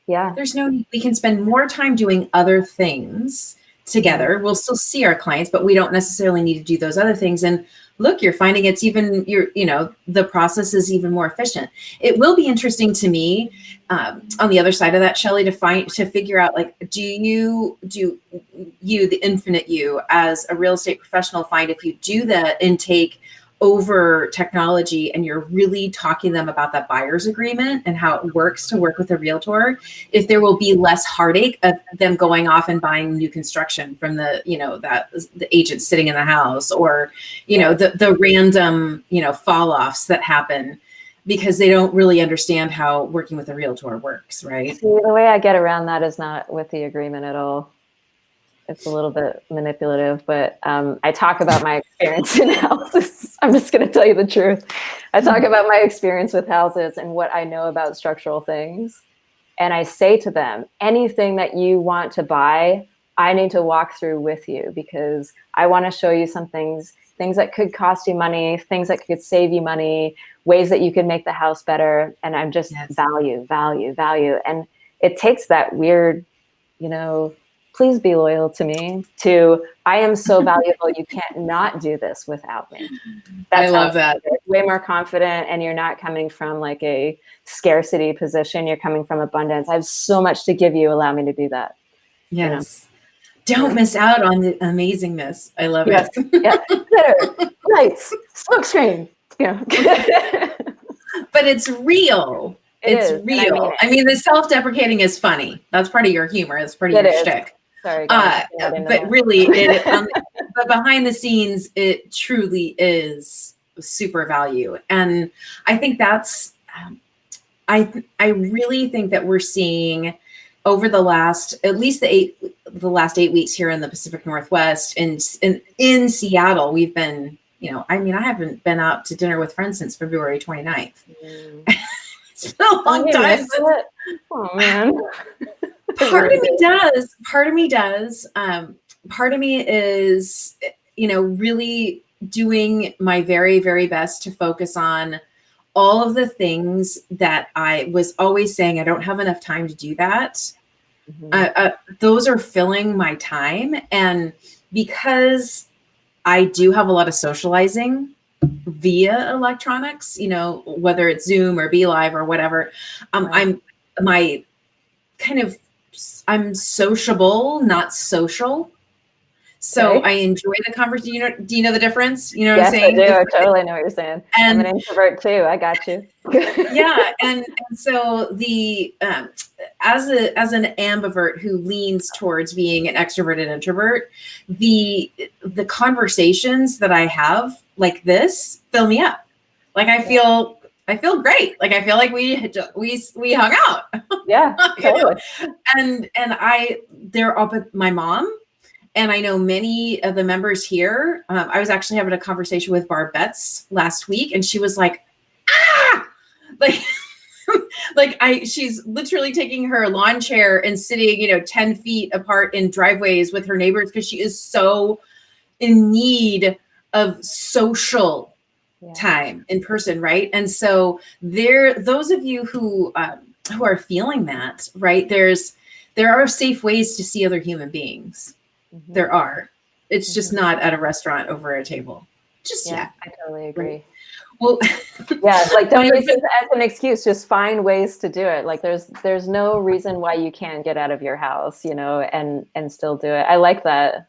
Yeah. There's no need. We can spend more time doing other things together. We'll still see our clients, but we don't necessarily need to do those other things. And look, you're finding it's even, the process is even more efficient. It will be interesting to me on the other side of that, Shelley, to figure out, like, do you, the infinite you, as a real estate professional, find if you do the intake over technology and you're really talking to them about that buyer's agreement and how it works to work with a realtor, if there will be less heartache of them going off and buying new construction from the agent sitting in the house, or, the random, fall offs that happen because they don't really understand how working with a realtor works, right? See, the way I get around that is not with the agreement at all. It's a little bit manipulative, but I talk about my experience in houses. I'm just going to tell you the truth. I talk about my experience with houses and what I know about structural things. And I say to them, anything that you want to buy, I need to walk through with you, because I want to show you some things that could cost you money, things that could save you money, ways that you can make the house better. And I'm just value. And it takes that weird, please be loyal to me, to I am so valuable, you can't not do this without me. I love that. Way more confident, and you're not coming from like a scarcity position. You're coming from abundance. I have so much to give you. Allow me to do that. Yes. Don't miss out on the amazingness. I love it. Yeah. Glitter, lights, smoke screen. Yeah. But it's real. It's real. I mean, the self-deprecating is funny. That's part of your humor. That's part of your shtick. Sorry, but really, but behind the scenes, it truly is super value. And I think that's, I really think that we're seeing over the last, at least the last 8 weeks here in the Pacific Northwest, and in Seattle, we've been, I haven't been out to dinner with friends since February 29th. It's been a long time. Oh man. Part of me does. Part of me is, really doing my very, very best to focus on all of the things that I was always saying I don't have enough time to do that. Those are filling my time. And because I do have a lot of socializing via electronics, whether it's Zoom or Be Live or whatever, I'm sociable, not social. So I enjoy the conversation. Do you know the difference? You know what I'm saying? Yes, I do. I totally know what you're saying. And I'm an introvert too. I got you. Yeah. And so the, as an ambivert who leans towards being an extroverted introvert, the conversations that I have like this fill me up. Like I feel great. Like I feel like we hung out. Yeah, totally. And they're up with my mom, and I know many of the members here. I was actually having a conversation with Barb Betts last week, and she was like, she's literally taking her lawn chair and sitting, 10 feet apart in driveways with her neighbors because she is so in need of social time in person, right? And so those of you who are feeling that, right? There are safe ways to see other human beings. There are. It's just not at a restaurant over a table. I totally agree. Right? Well, like don't use it as an excuse. Just find ways to do it. Like there's no reason why you can't get out of your house, and still do it. I like that.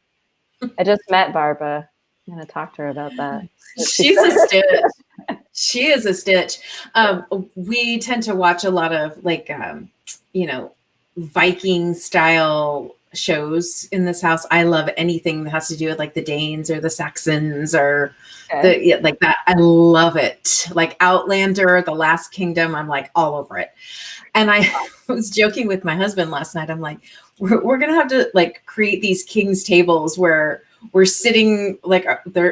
I just met Barbara. I'm gonna talk to her about that. She's a stitch. She is a stitch. We tend to watch a lot of Viking style shows in this house. I love anything that has to do with like the Danes or the Saxons or like that. I love it. Like Outlander, The Last Kingdom. I'm like all over it. And I was joking with my husband last night. I'm like, we're gonna have to like create these king's tables where we're sitting like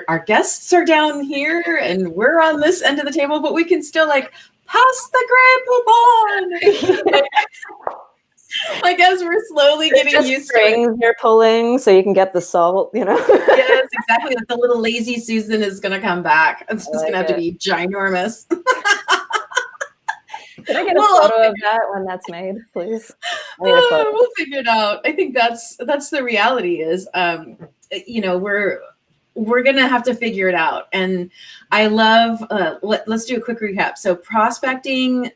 our guests are down here and we're on this end of the table, but we can still like pass the Grey Poupon. Like as we're slowly getting used to it. You're pulling so you can get the salt, Yes, exactly. Like the little lazy Susan is gonna come back. It's just gonna have to be ginormous. Can I get a photo of that when that's made, please? We'll figure it out. I think that's the reality is, we're going to have to figure it out. And I love, let's do a quick recap. So prospecting,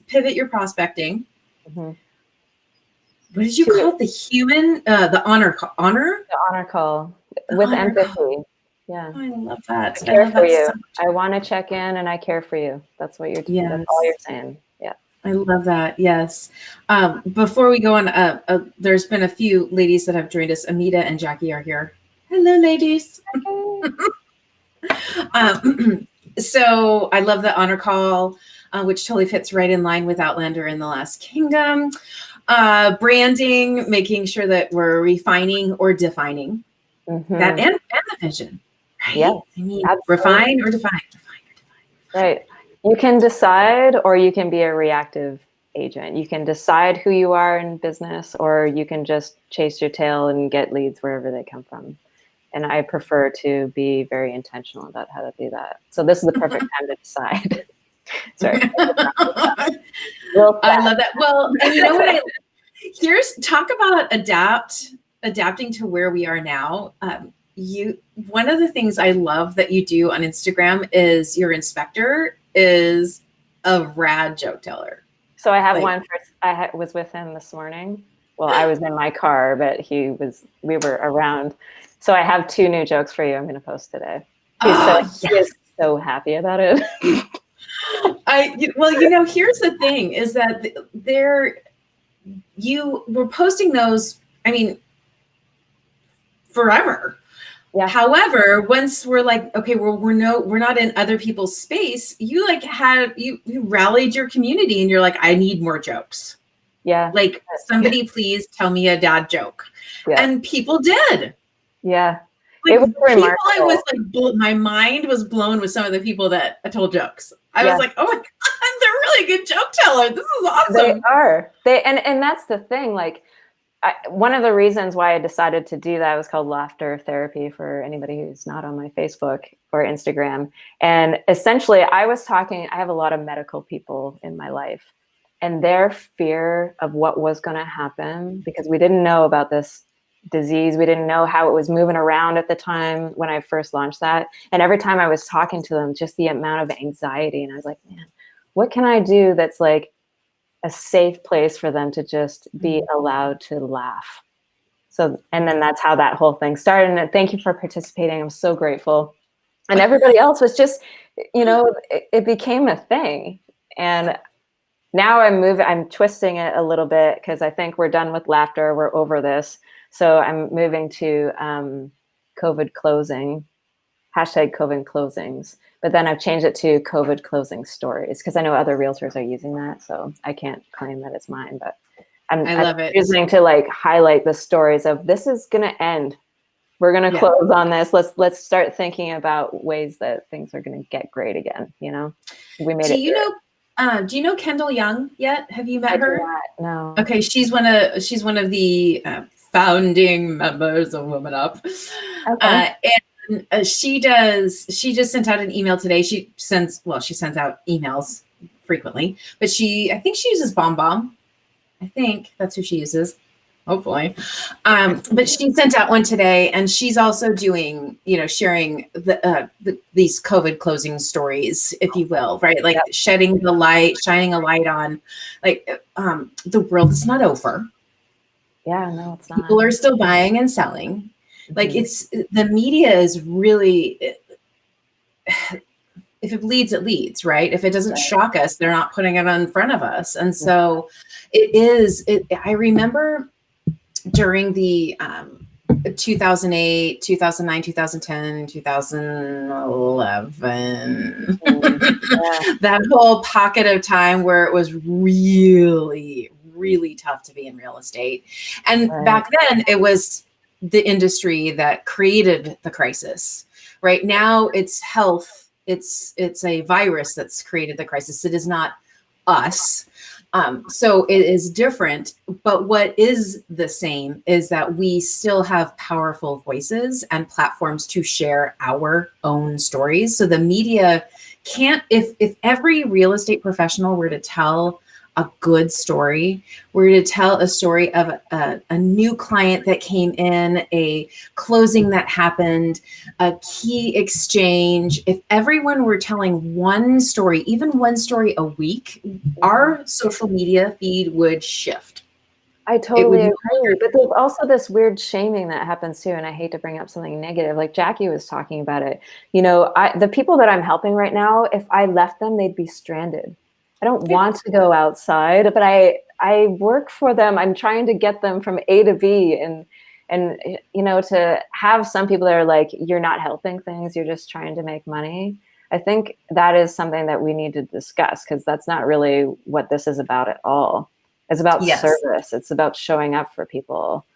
pivot your prospecting. Mm-hmm. What did you call it? The honor call? The honor call with empathy. Call. Yeah. Oh, I love that. I care for you. So I want to check in and I care for you. That's what you're doing. Yes. That's all you're saying. Yeah. I love that. Yes. Before we go on, there's been a few ladies that have joined us. Amita and Jackie are here. Hello, ladies. So I love the honor call, which totally fits right in line with Outlander in the Last Kingdom. Branding, making sure that we're refining or defining that and the vision. Right? Yeah, I mean, refine or define. Right. You can decide or you can be a reactive agent. You can decide who you are in business or you can just chase your tail and get leads wherever they come from. And I prefer to be very intentional about how to do that. So this is the perfect time to decide. Sorry. I love that. Well, and you know what? Talk about adapting to where we are now. One of the things I love that you do on Instagram is your inspector is a rad joke teller. So I have one. I was with him this morning. Well, I was in my car, but we were around. So I have 2 new jokes for you. I'm going to post today. He is so happy about it. Here's the thing is that you were posting those, I mean, forever. Yeah. However, once we're like, okay, we're not in other people's space, you like you rallied your community and you're like, I need more jokes. Yeah. Like somebody please tell me a dad joke. Yeah. And people did. Yeah. Like, it was remarkable. I was like, my mind was blown with some of the people that I told jokes. I was like, oh my God, they're really good joke tellers. This is awesome. They are. And that's the thing. Like, one of the reasons why I decided to do that was called laughter therapy for anybody who's not on my Facebook or Instagram. And essentially I have a lot of medical people in my life and their fear of what was going to happen because we didn't know about this disease. We didn't know how it was moving around at the time when I first launched that. And every time I was talking to them, just the amount of anxiety. And I was like, man, what can I do that's like a safe place for them to just be allowed to laugh? So, and then that's how that whole thing started. And thank you for participating. I'm so grateful. And everybody else was just, it became a thing. And now I'm twisting it a little bit because I think we're done with laughter. We're over this. So I'm moving to COVID closing, #COVID closings. But then I've changed it to COVID closing stories because I know other realtors are using that. So I can't claim that it's mine, but I'm love it. Using to like highlight the stories of this is going to end. We're going to close on this. Let's start thinking about ways that things are going to get great again. We made it. Do you know Kendall Young yet? Have you met her? No. Okay, she's one of the founding members of WomanUP. Okay. And she just sent out an email today. She sends out emails frequently, but I think she uses BombBomb. I think that's who she uses. Hopefully. But she sent out one today and she's also doing, sharing these COVID closing stories, if you will, right? Like shining a light on like the world is not over. Yeah, no, it's not. People are still buying and selling. Like the media is really, if it bleeds, it leads, right? If it doesn't shock us, they're not putting it in front of us. And so I remember during the 2008, 2009, 2010, 2011, that whole pocket of time where it was really, really tough to be in real estate. And back then it was the industry that created the crisis. Right now it's health. It's a virus that's created the crisis. It is not us. So it is different, but what is the same is that we still have powerful voices and platforms to share our own stories. So the media can't, if every real estate professional were to tell a good story, were to tell a story of a new client that came in, a closing that happened, a key exchange, if everyone were telling one story, even one story a week, our social media feed would shift. I totally agree. But there's also this weird shaming that happens too. And I hate to bring up something negative, like Jackie was talking about it. You know, the people that I'm helping right now, if I left them, they'd be stranded. I don't want to go outside, but I work for them. I'm trying to get them from A to B, and you know, to have some people that are like, you're not helping things, you're just trying to make money. I think that is something that we need to discuss, because that's not really what this is about at all. It's about service. It's about showing up for people,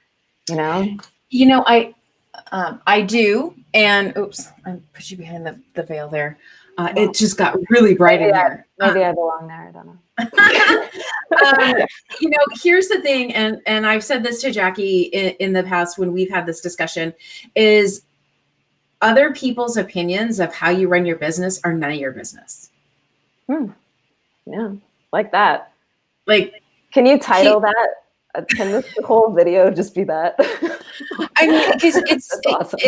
you know? You know, I do. And oops, I put you behind the veil there. It just got really bright in here. Maybe I belong there. I don't know. You know, here's the thing, and I've said this to Jackie in the past when we've had this discussion, is other people's opinions of how you run your business are none of your business. Yeah, like that. Like, can you title that? Can this whole video just be that? I mean, because it's awesome.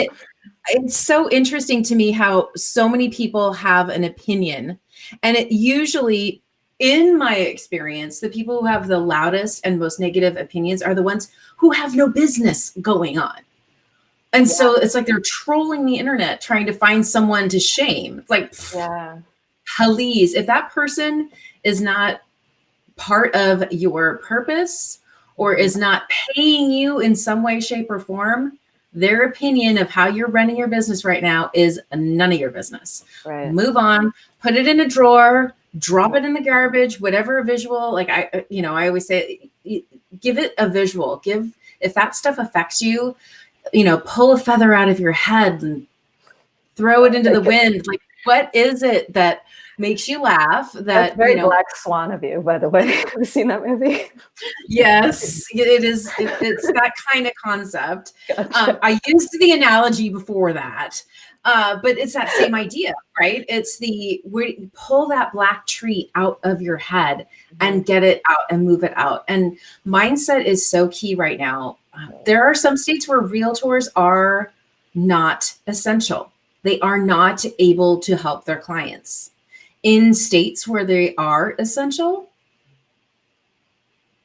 It's so interesting to me how so many people have an opinion, and it usually, in my experience, the people who have the loudest and most negative opinions are the ones who have no business going on. And so it's like they're trolling the internet, trying to find someone to shame. It's like, please, if that person is not part of your purpose or is not paying you in some way, shape, or form, their opinion of how you're running your business right now is none of your business. Right. Move on, put it in a drawer, drop it in the garbage, whatever visual. Like I always say, give it a visual. If that stuff affects you, pull a feather out of your head and throw it into the wind. Like, what is it that makes you laugh? That's very Black Swan of you, by the way. Have you seen that movie? Yes, it is. It's that kind of concept. Gotcha. I used the analogy before that, but it's that same idea, right? It's pull that black tree out of your head and get it out and move it out. And mindset is so key right now. There are some states where realtors are not essential. They are not able to help their clients. In states where they are essential,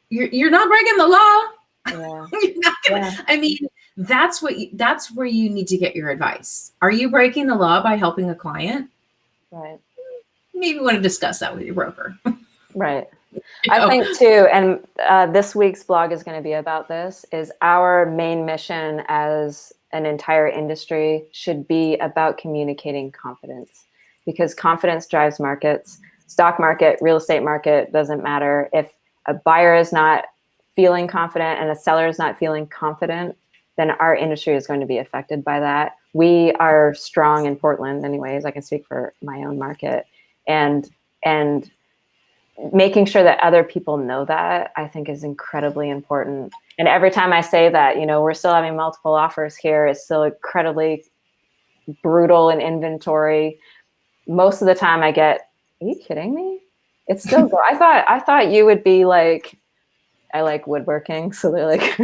you're not breaking the law. Yeah. You're not gonna, I mean, that's where you need to get your advice. Are you breaking the law by helping a client? Right. Maybe you want to discuss that with your broker. Right. I think too, and this week's blog is going to be about this, is our main mission as an entire industry should be about communicating confidence, because confidence drives markets. Stock market, real estate market, doesn't matter. If a buyer is not feeling confident and a seller is not feeling confident, then our industry is going to be affected by that. We are strong in Portland anyways. I can speak for my own market, and making sure that other people know that, I think, is incredibly important. And every time I say that, we're still having multiple offers here, it's still incredibly brutal in inventory. Most of the time I get, are you kidding me? It's still, I thought you would be like, I like woodworking. So they're like,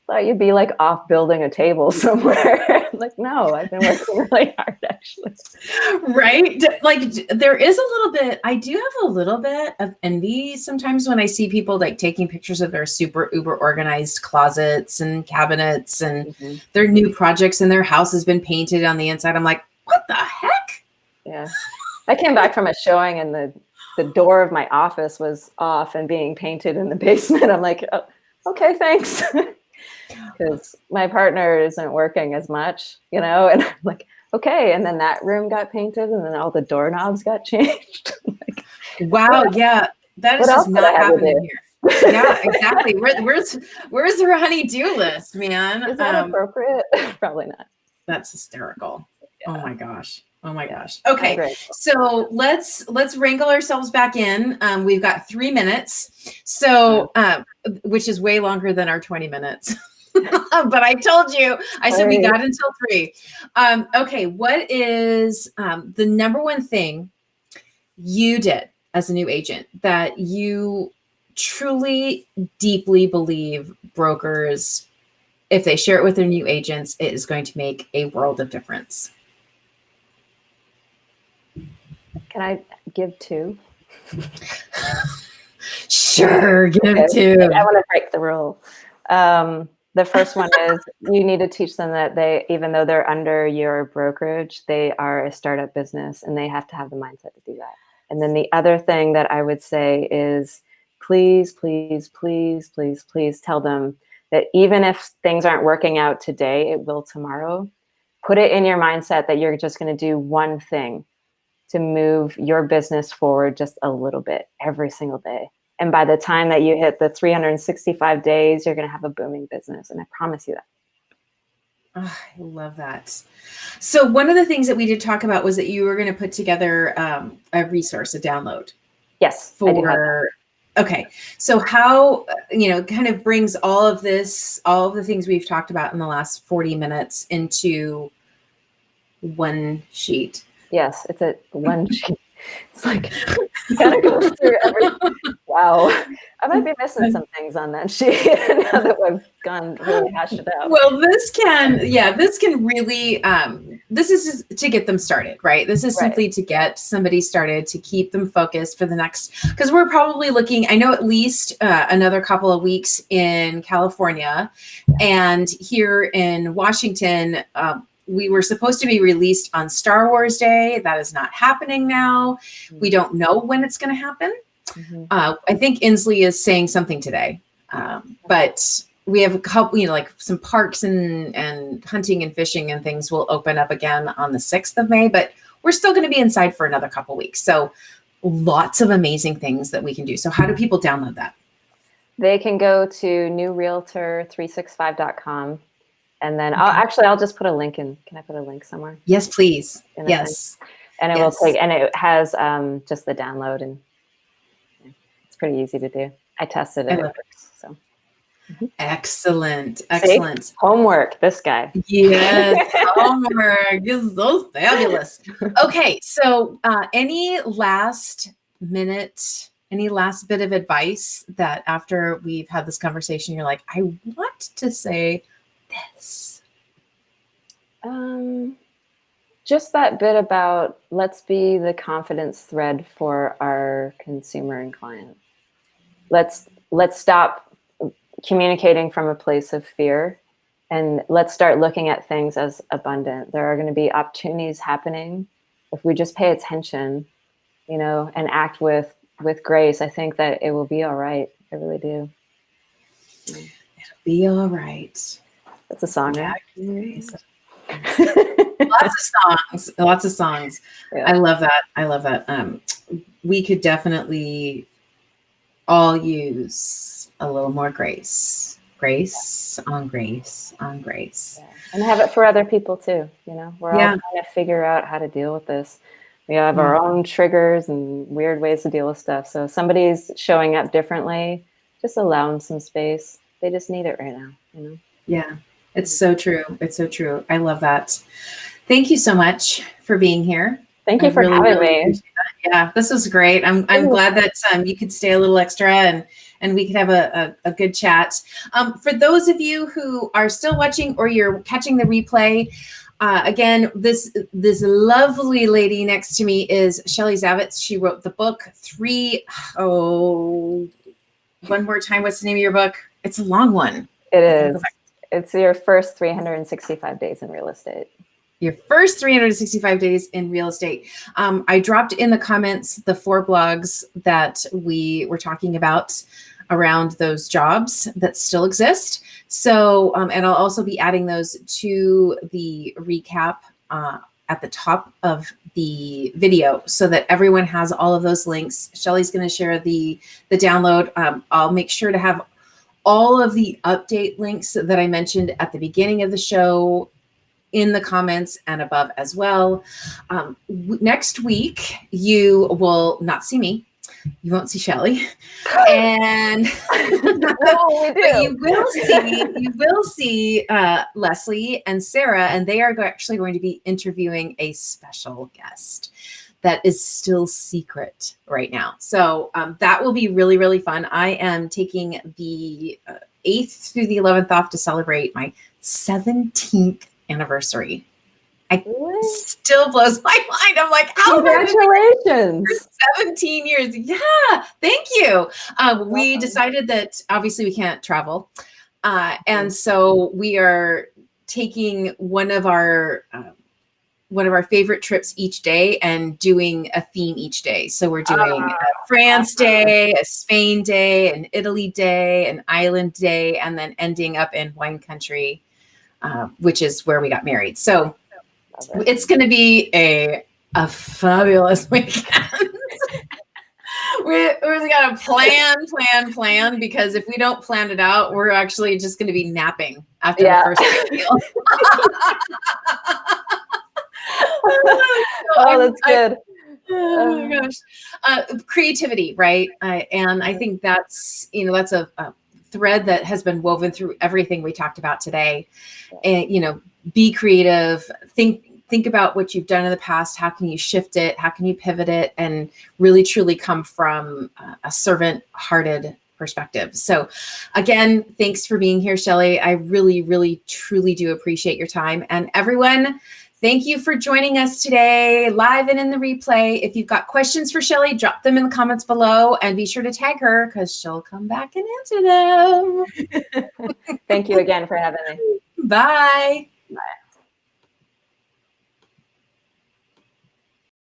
thought you'd be like off building a table somewhere. Like, no, I've been working really hard actually. Right? Like, there is a little bit, I do have a little bit of envy sometimes when I see people like taking pictures of their super uber organized closets and cabinets and their new projects and their house has been painted on the inside. I'm like, what the heck? Yeah. I came back from a showing and the door of my office was off and being painted in the basement. I'm like, oh, okay, thanks. Because my partner isn't working as much, and I'm like, okay. And then that room got painted and then all the doorknobs got changed. Like, wow. Yeah. That is just not happening here. Yeah, exactly. Where's her honey-do list, man? Is that appropriate? Probably not. That's hysterical. Yeah. Oh my gosh. Oh my gosh. I'm Okay. grateful. So let's wrangle ourselves back in. We've got 3 minutes. So, which is way longer than our 20 minutes. But I told you, I said we got until 3. Okay. What is the number one thing you did as a new agent that you truly, deeply believe brokers, if they share it with their new agents, it is going to make a world of difference? Can I give 2? Sure, give 2. I want to break the rule. The first one is you need to teach them that they, even though they're under your brokerage, they are a startup business and they have to have the mindset to do that. And then the other thing that I would say is please, please, please, please, please tell them that even if things aren't working out today, it will tomorrow. Put it in your mindset that you're just going to do one thing to move your business forward just a little bit every single day. And by the time that you hit the 365 days, you're going to have a booming business. And I promise you that. Oh, I love that. So one of the things that we did talk about was that you were going to put together a resource, a download. Yes. Okay. So how, kind of brings all of the things we've talked about in the last 40 minutes into one sheet. Yes. It's a one sheet. It's like, you gotta go through everything. Wow. I might be missing some things on that sheet now that we've gone really hashed it out. Well, this can really, this is just to get them started, right? This is simply to get somebody started, to keep them focused for the next, because we're probably looking, I know at least another couple of weeks in California, and here in Washington, we were supposed to be released on Star Wars Day. That is not happening now. We don't know when it's going to happen. I think Inslee is saying something today, but we have a couple, like some parks and hunting and fishing and things will open up again on the 6th of May, but we're still going to be inside for another couple weeks. So lots of amazing things that we can do. So how do people download that? They can go to newrealtor365.com. And then I'll just put a link in. Can I put a link somewhere? Yes, please. Yes. And it will take, and it has just the download, and it's pretty easy to do. I tested it. It works, so. Excellent. See? Homework, this guy. Yes, homework is so fabulous. Okay, so any last bit of advice that after we've had this conversation, you're like, I want to say this? Just that bit about let's be the confidence thread for our consumer and client. Let's stop communicating from a place of fear, and let's start looking at things as abundant. There are going to be opportunities happening if we just pay attention, and act with grace. I think that it will be all right. I really do. It'll be all right. That's a song, right? Lots of songs. Yeah. I love that. We could definitely all use a little more grace on grace. Yeah. And have it for other people too. We're all trying to figure out how to deal with this. We have our own triggers and weird ways to deal with stuff. So if somebody's showing up differently, just allow them some space. They just need it right now, Yeah. It's so true. It's so true. I love that. Thank you so much for being here. Thank you for having me. Yeah, this was great. I'm glad that you could stay a little extra and we could have a good chat. For those of you who are still watching or you're catching the replay, again, this lovely lady next to me is Shelley Zavitz. She wrote the book one more time. What's the name of your book? It's a long one. It is. It's your first 365 days in real estate. Your first 365 days in real estate. I dropped in the comments the 4 blogs that we were talking about around those jobs that still exist. So, and I'll also be adding those to the recap at the top of the video so that everyone has all of those links. Shelley's going to share the download. I'll make sure to have all of the update links that I mentioned at the beginning of the show in the comments and above as well. Next week, you will not see me. You won't see Shelley, and you will see Leslie and Sarah, and they are actually going to be interviewing a special guest that is still secret right now. So that will be really, really fun. I am taking the 8th through the 11th off to celebrate my 17th anniversary. Still blows my mind. I'm like, how congratulations. 17 years. Yeah, thank you. We decided that obviously we can't travel. And so we are taking one of our favorite trips each day and doing a theme each day. So we're doing a France day, a Spain day, an Italy day, an island day, and then ending up in wine country, which is where we got married. So it's going to be a fabulous weekend. We're got to plan, because if we don't plan it out, we're actually just going to be napping after the first meal. That's good. Oh my gosh. Creativity, right? And I think that's a thread that has been woven through everything we talked about today. And, be creative, think about what you've done in the past. How can you shift it? How can you pivot it and really truly come from a servant-hearted perspective? So again, thanks for being here, Shelley. I really, really, truly do appreciate your time. And everyone, thank you for joining us today, live and in the replay. If you've got questions for Shelley, drop them in the comments below and be sure to tag her because she'll come back and answer them. Thank you again for having me. Bye.